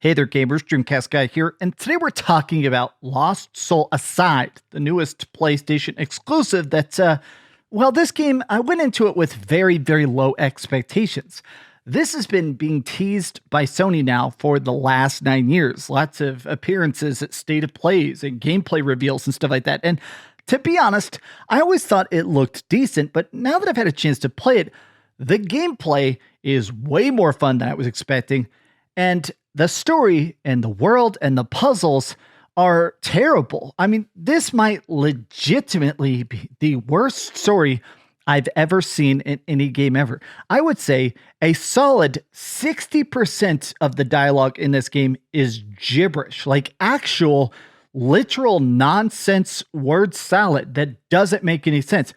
Hey there gamers, DreamcastGuy here, and today we're talking about Lost Soul Aside, the newest PlayStation exclusive that, well, this game, I went into it with very, very low expectations. This has been being teased by Sony now for the last 9 years. Lots of appearances at State of Plays and gameplay reveals and stuff like that. And to be honest, I always thought it looked decent, but now that I've had a chance to play it, the gameplay is way more fun than I was expecting. And the story and the world and the puzzles are terrible. I mean, this might legitimately be the worst story I've ever seen in any game ever. I would say a solid 60% of the dialogue in this game is gibberish, like actual literal nonsense word salad that doesn't make any sense.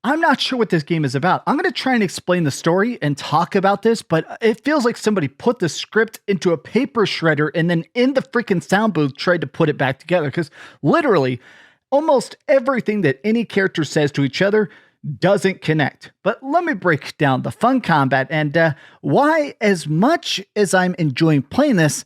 I'm not sure what this game is about. I'm going to try and explain the story and talk about this, but it feels like somebody put the script into a paper shredder and then in the freaking sound booth tried to put it back together, because literally almost everything that any character says to each other doesn't connect. But let me break down the fun combat and why, as much as I'm enjoying playing this,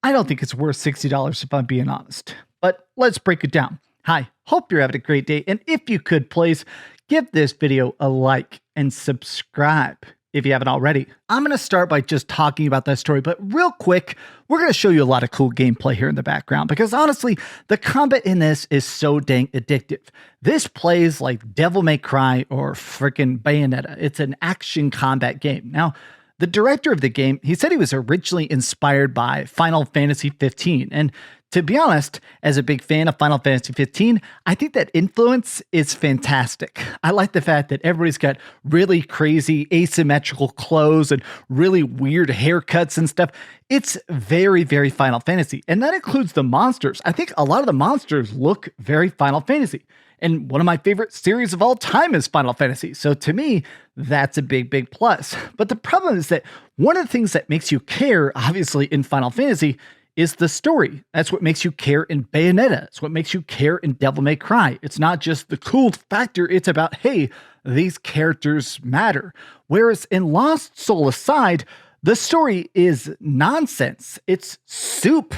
I don't think it's worth $60 if I'm being honest. But let's break it down. Hi, hope you're having a great day, and if you could please give this video a like and subscribe if you haven't already. I'm going to start by just talking about that story, but real quick, we're going to show you a lot of cool gameplay here in the background, because honestly, the combat in this is so dang addictive. This plays like Devil May Cry or freaking Bayonetta. It's an action combat game. Now, the director of the game, he said he was originally inspired by Final Fantasy 15, and to be honest, as a big fan of Final Fantasy 15, I think that influence is fantastic. I like the fact that everybody's got really crazy asymmetrical clothes and really weird haircuts and stuff. It's very, very Final Fantasy, and that includes the monsters. I think a lot of the monsters look very Final Fantasy. And one of my favorite series of all time is Final Fantasy. So to me, that's a big, big plus. But the problem is that one of the things that makes you care, obviously, in Final Fantasy is the story. That's what makes you care in Bayonetta. It's what makes you care in Devil May Cry. It's not just the cool factor. It's about, hey, these characters matter. Whereas in Lost Soul Aside, the story is nonsense. It's soup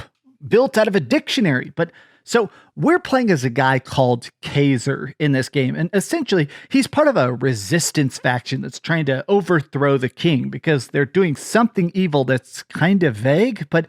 built out of a dictionary. But so we're playing as a guy called Kaser in this game, and essentially he's part of a resistance faction that's trying to overthrow the king because they're doing something evil that's kind of vague. But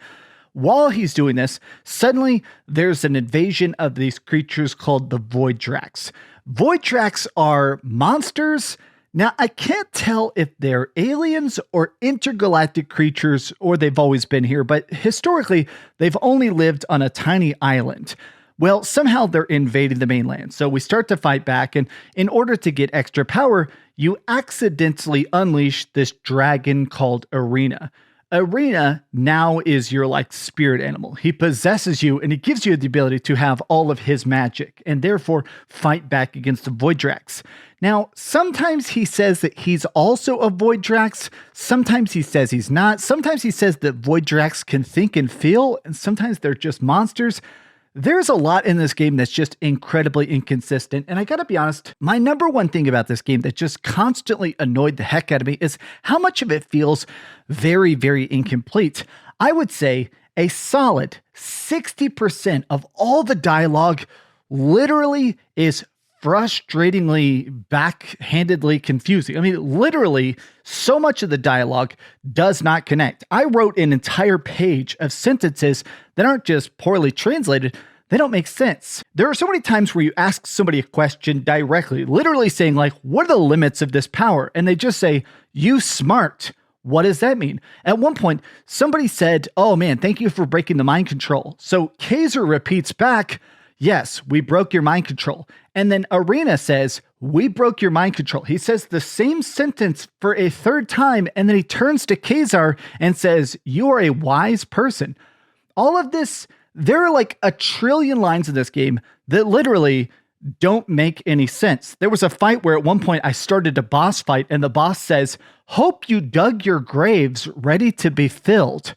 while he's doing this, suddenly there's an invasion of these creatures called the Voidrax. Voidrax are monsters. Now, I can't tell if they're aliens or intergalactic creatures, or they've always been here, but historically, they've only lived on a tiny island. Well, somehow they're invading the mainland, so we start to fight back, and in order to get extra power, you accidentally unleash this dragon called Arena. Arena now is your spirit animal. He possesses you and he gives you the ability to have all of his magic and therefore fight back against the Voidrax. Now, sometimes he says that he's also a Voidrax. Sometimes he says he's not. Sometimes he says that Voidrax can think and feel, and sometimes they're just monsters. There's a lot in this game that's just incredibly inconsistent, and I gotta be honest, my number one thing about this game that just constantly annoyed the heck out of me is how much of it feels very, very incomplete. I would say a solid 60% of all the dialogue literally is frustratingly, backhandedly confusing. I mean, literally, so much of the dialogue does not connect. I wrote an entire page of sentences that aren't just poorly translated, they don't make sense. There are so many times where you ask somebody a question directly, literally saying what are the limits of this power? And they just say, you smart. What does that mean? At one point, somebody said, oh man, thank you for breaking the mind control. So Kaser repeats back, yes, we broke your mind control. And then Arena says, we broke your mind control. He says the same sentence for a third time, and then he turns to Kaser and says, you are a wise person. All of this, there are a trillion lines in this game that literally don't make any sense. There was a fight where at one point I started a boss fight and the boss says, hope you dug your graves ready to be filled.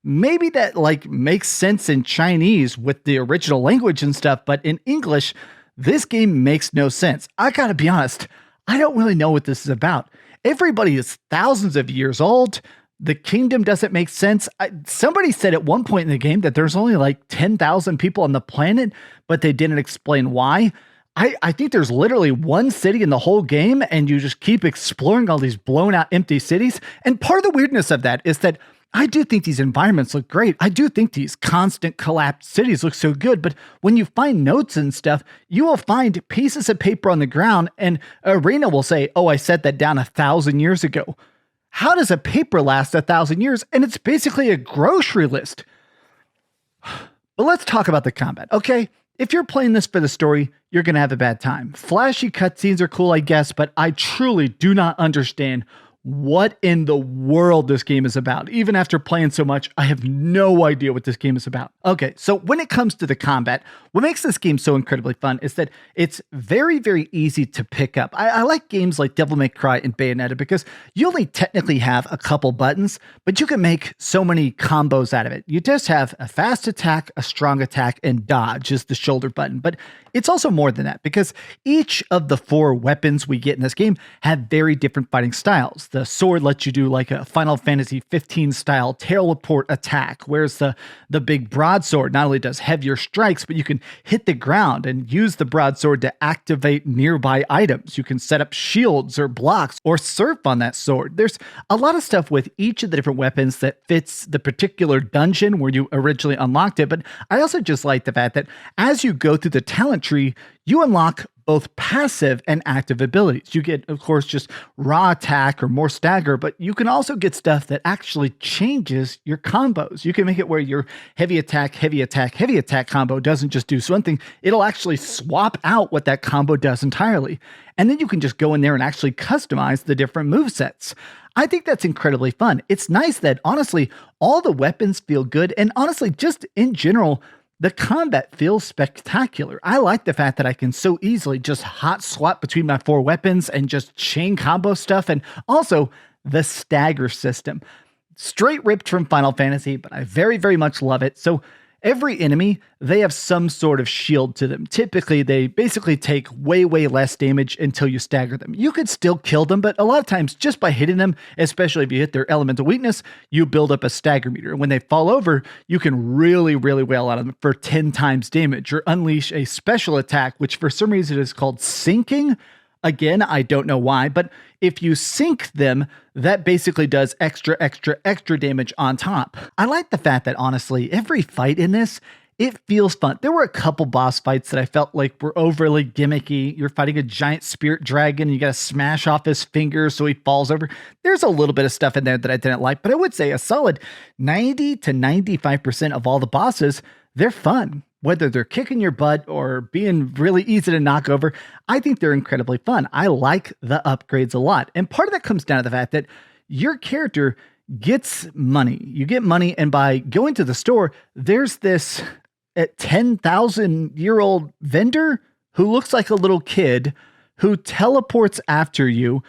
Maybe that makes sense in Chinese with the original language and stuff, but in English, this game makes no sense. I gotta be honest, I don't really know what this is about. Everybody is thousands of years old. The kingdom doesn't make sense. Somebody said at one point in the game that there's only like 10,000 people on the planet, but they didn't explain why. I think there's literally one city in the whole game, and you just keep exploring all these blown out empty cities. And part of the weirdness of that is that I do think these environments look great. I do think these constant collapsed cities look so good, but when you find notes and stuff, you will find pieces of paper on the ground, and Arena will say, oh, I set that down 1,000 years ago. How does a paper last 1,000 years? And it's basically a grocery list. But let's talk about the combat, okay? If you're playing this for the story, you're going to have a bad time. Flashy cutscenes are cool, I guess, but I truly do not understand what in the world this game is about. Even after playing so much, I have no idea what this game is about. Okay, so when it comes to the combat, what makes this game so incredibly fun is that it's very, very easy to pick up. I like games like Devil May Cry and Bayonetta because you only technically have a couple buttons, but you can make so many combos out of it. You just have a fast attack, a strong attack, and dodge is the shoulder button. But it's also more than that because each of the 4 weapons we get in this game have very different fighting styles. The sword lets you do like a Final Fantasy 15 style teleport attack, whereas the big broadsword not only does heavier strikes, but you can hit the ground and use the broadsword to activate nearby items. You can set up shields or blocks or surf on that sword. There's a lot of stuff with each of the different weapons that fits the particular dungeon where you originally unlocked it, but I also just like the fact that as you go through the talent tree, you unlock both passive and active abilities. You get, of course, just raw attack or more stagger, but you can also get stuff that actually changes your combos. You can make it where your heavy attack, heavy attack, heavy attack combo doesn't just do one thing. It'll actually swap out what that combo does entirely. And then you can just go in there and actually customize the different movesets. I think that's incredibly fun. It's nice that, honestly, all the weapons feel good. And honestly, just in general, the combat feels spectacular. I like the fact that I can so easily just hot swap between my 4 weapons and just chain combo stuff. And also the stagger system. Straight ripped from Final Fantasy, but I very, very much love it. So every enemy, they have some sort of shield to them. Typically, they basically take way, way less damage until you stagger them. You could still kill them, but a lot of times just by hitting them, especially if you hit their elemental weakness, you build up a stagger meter. And when they fall over, you can really, really wail out of them for 10 times damage or unleash a special attack, which for some reason is called sinking. Again, I don't know why, but if you sink them, that basically does extra damage on top. I like the fact that, honestly, every fight in this, it feels fun. There were a couple boss fights that I felt like were overly gimmicky. You're fighting a giant spirit dragon, and you got to smash off his fingers so he falls over. There's a little bit of stuff in there that I didn't like, but I would say a solid 90 to 95% of all the bosses, they're fun. Whether they're kicking your butt or being really easy to knock over, I think they're incredibly fun. I like the upgrades a lot. And part of that comes down to the fact that your character gets money. You get money, and by going to the store, there's this 10,000-year-old vendor who looks like a little kid who teleports after you.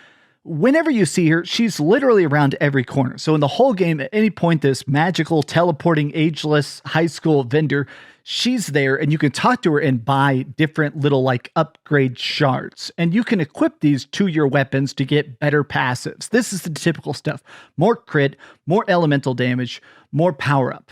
Whenever you see her, she's literally around every corner. So in the whole game, at any point, this magical, teleporting, ageless high school vendor, she's there, and you can talk to her and buy different little like upgrade shards. And you can equip these to your weapons to get better passives. This is the typical stuff. More crit, more elemental damage, more power up.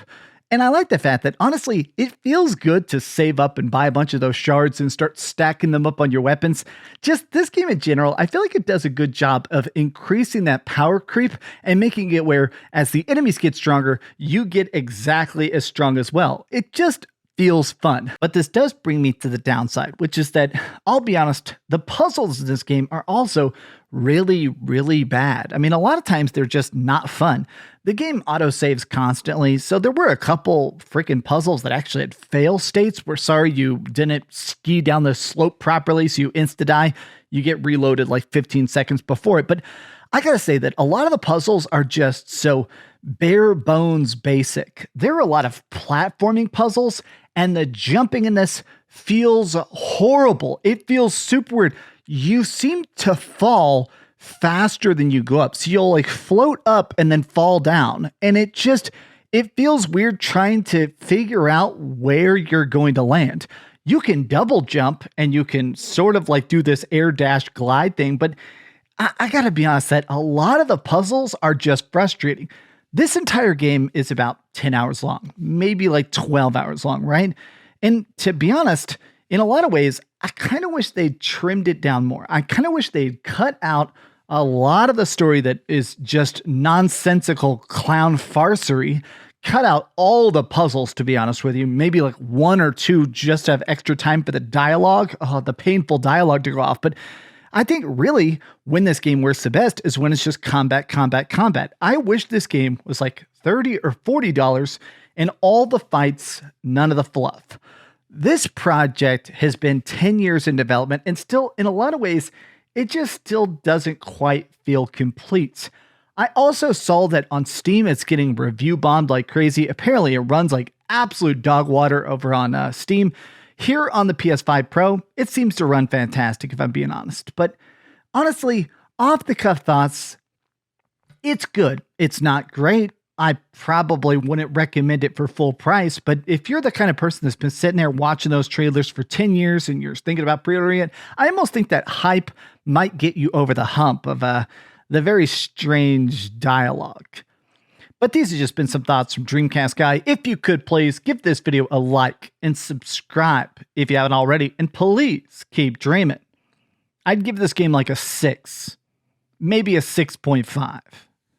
And I like the fact that, honestly, it feels good to save up and buy a bunch of those shards and start stacking them up on your weapons. Just this game in general, I feel like it does a good job of increasing that power creep and making it where, as the enemies get stronger, you get exactly as strong as well. It just feels fun. But this does bring me to the downside, which is that, I'll be honest, the puzzles in this game are also really, really bad. I mean, a lot of times they're just not fun. The game autosaves constantly, so there were a couple freaking puzzles that actually had fail states where, sorry, you didn't ski down the slope properly, so you insta-die. You get reloaded like 15 seconds before it. But I gotta say that a lot of the puzzles are just so bare bones basic. There are a lot of platforming puzzles, and the jumping in this feels horrible. It feels super weird. You seem to fall faster than you go up. So you'll like float up and then fall down. And it feels weird trying to figure out where you're going to land. You can double jump and you can sort of like do this air dash glide thing. But I gotta be honest that a lot of the puzzles are just frustrating. This entire game is about 10 hours long, maybe like 12 hours long, right? And to be honest, in a lot of ways, I kind of wish they'd trimmed it down more. I kind of wish they'd cut out a lot of the story that is just nonsensical clown farcery. Cut out all the puzzles, to be honest with you. Maybe like one or two just to have extra time for the dialogue. Oh, the painful dialogue to go off. But I think really when this game works the best is when it's just combat, combat, combat. I wish this game was like $30 or $40 and all the fights, none of the fluff. This project has been 10 years in development and still, in a lot of ways, it just still doesn't quite feel complete. I also saw that on Steam, it's getting review bombed like crazy. Apparently, it runs like absolute dog water over on Steam. Here on the PS5 Pro, it seems to run fantastic, if I'm being honest. But honestly, off-the-cuff thoughts, it's good. It's not great. I probably wouldn't recommend it for full price, but if you're the kind of person that's been sitting there watching those trailers for 10 years and you're thinking about pre-ordering it, I almost think that hype might get you over the hump of the very strange dialogue. But these have just been some thoughts from DreamcastGuy. If you could please give this video a like and subscribe if you haven't already, and please keep dreaming. I'd give this game like a 6, maybe a 6.5.